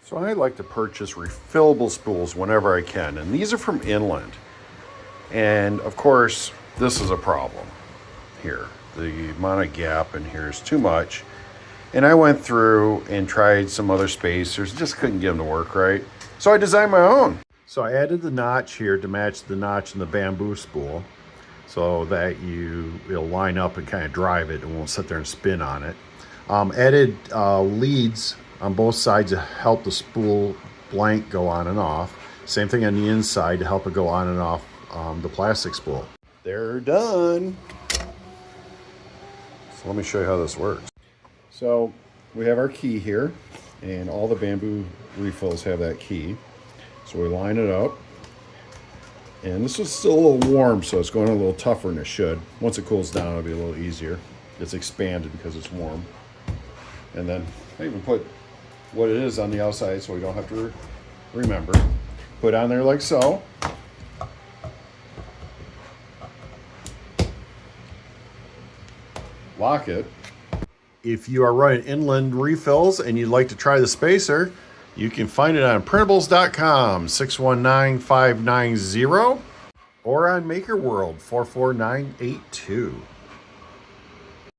So I like to purchase refillable spools whenever I can, and these are from Inland. And of course, this is a problem here. The amount of gap in here is too much. And I went through and tried some other spacers, just couldn't get them to work right. So I designed my own. So I added the notch here to match the notch in the Bambu spool so that it'll line up and kind of drive it and won't sit there and spin on it. Added leads on both sides to help the spool blank go on and off. Same thing on the inside to help it go on and off the plastic spool. They're done. So let me show you how this works. So we have our key here, and all the Bambu refills have that key. So we line it up. And this is still a little warm, so it's going a little tougher than it should. Once it cools down, it'll be a little easier. It's expanded because it's warm. And then I even put what it is on the outside so we don't have to remember. Put on there like so. Lock it. If you are running Inland refills and you'd like to try the spacer, you can find it on printables.com 619-590 or on Maker World 44982.